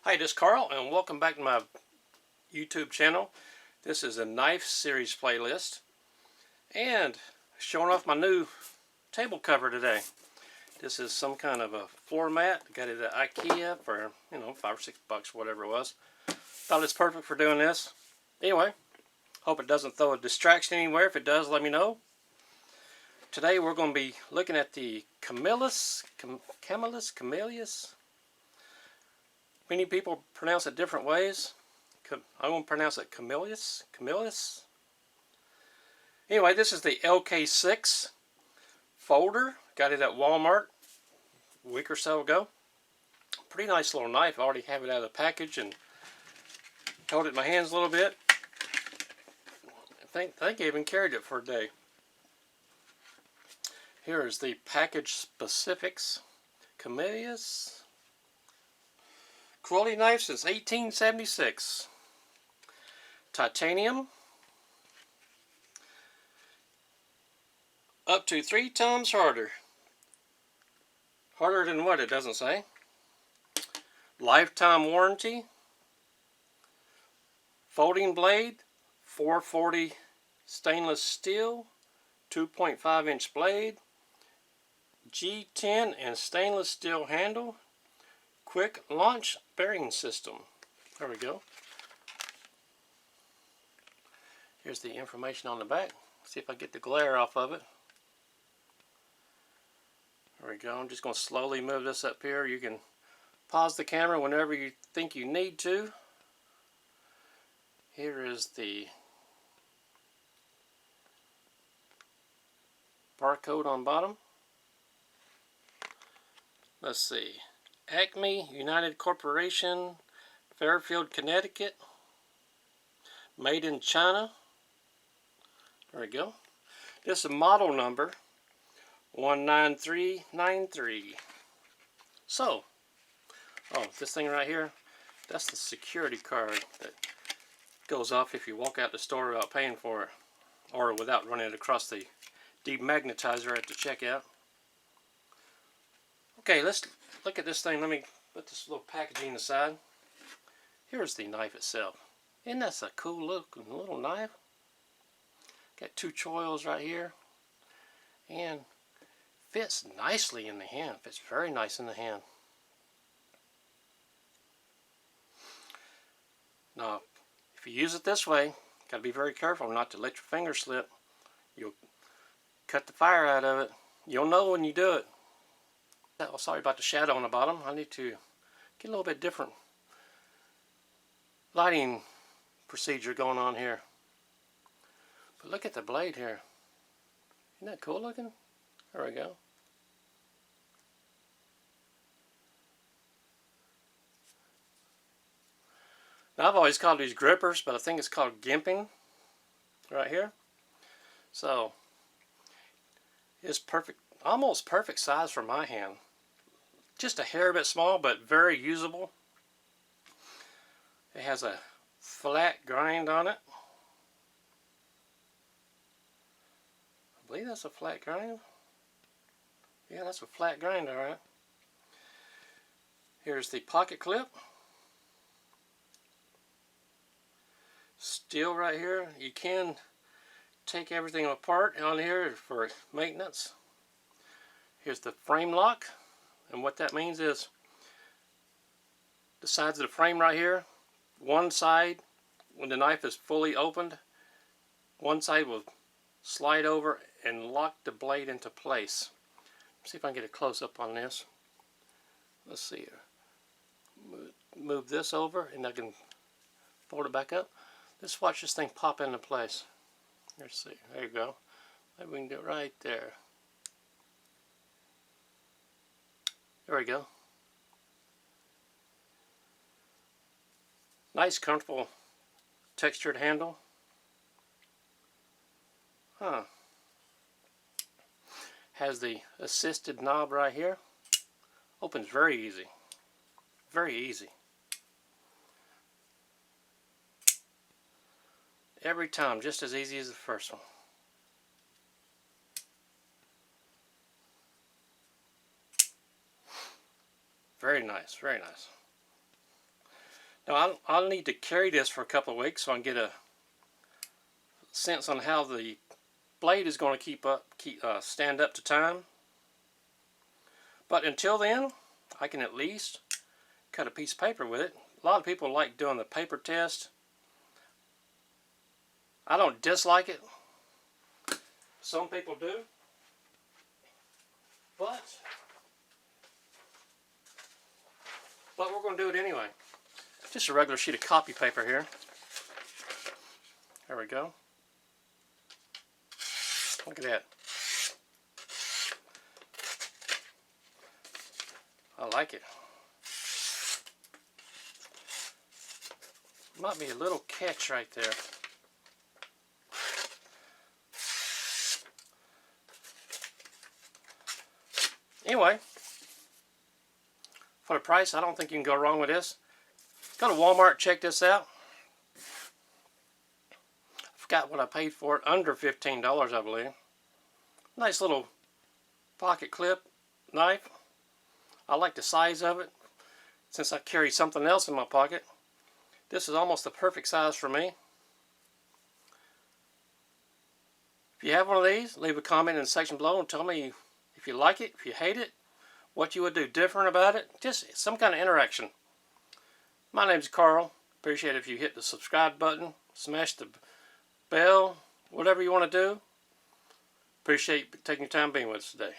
Hi, this is Carl, and welcome back to my YouTube channel. This is a knife series playlist, and showing off my new table cover today. This is some kind of a floor mat. Got it at IKEA for, $5 or $6, whatever it was. Thought it's perfect for doing this. Anyway, hope it doesn't throw a distraction anywhere. If it does, let me know. Today we're going to be looking at the Camillus. Many people pronounce it different ways. I'm going to pronounce it Camillus. Anyway, this is the LK6 folder. Got it at Walmart a week or so ago. Pretty nice little knife. I already have it out of the package and held it in my hands a little bit. I think I even carried it for a day. Here is the package specifics. Camillus. Quality knife since 1876. Titanium. Up to 3 times harder. Harder than what? It doesn't say. Lifetime warranty. Folding blade. 440 stainless steel. 2.5 inch blade. G10 and stainless steel handle. Quick launch bearing system. There we go. Here's the information on the back. See if I get the glare off of it. There we go. I'm just going to slowly move this up here. You can pause the camera whenever you think you need to. Here is the barcode on bottom. Let's see. Acme, United Corporation, Fairfield, Connecticut. Made in China. There we go. This is model number 19393. So, this thing right here, that's the security card that goes off if you walk out the store without paying for it, or without running it across the demagnetizer at the checkout. Okay, let's look at this thing. Let me put this little packaging aside. Here's the knife itself. Isn't that a cool looking little knife? Got 2 choils right here. And fits nicely in the hand. Fits very nice in the hand. Now, if you use it this way, got to be very careful not to let your finger slip. You'll cut the fire out of it. You'll know when you do it. Oh, sorry about the shadow on the bottom. I need to get a little bit different lighting procedure going on here. But look at the blade here. Isn't that cool looking? There we go. Now, I've always called these grippers, but I think it's called gimping right here. So it's perfect, almost perfect size for my hand. Just a hair bit small, but very usable. It has a flat grind on it. I believe that's a flat grind. Yeah, that's a flat grind, alright. Here's the pocket clip. Steel right here. You can take everything apart on here for maintenance. Here's the frame lock. And what that means is the sides of the frame right here, one side, when the knife is fully opened, one side will slide over and lock the blade into place. Let's see if I can get a close-up on this. Let's see here. Move this over and I can fold it back up. Let's watch this thing pop into place. Let's see. There you go. Maybe we can do it right there. There we go. Nice, comfortable, textured handle. Has the assisted knob right here. Opens very easy. Very easy. Every time, just as easy as the first one. Very nice, very nice. Now I'll need to carry this for a couple of weeks so I can get a sense on how the blade is going to stand up to time. But until then, I can at least cut a piece of paper with it. A lot of people like doing the paper test. I don't dislike it. Some people do. But we're going to do it anyway. Just a regular sheet of copy paper here. There we go. Look at that. I like it. Might be a little catch right there. Anyway, for the price, I don't think you can go wrong with this. Go to Walmart, check this out. I forgot what I paid for it, under $15 I believe. Nice little pocket clip knife. I like the size of it. Since I carry something else in my pocket, this is almost the perfect size for me. If you have one of these, leave a comment in the section below and tell me if you like it, if you hate it, what you would do different about it. Just some kind of interaction. My name's Carl. Appreciate it if you hit the subscribe button, smash the bell, whatever you want to do. Appreciate taking your time being with us today.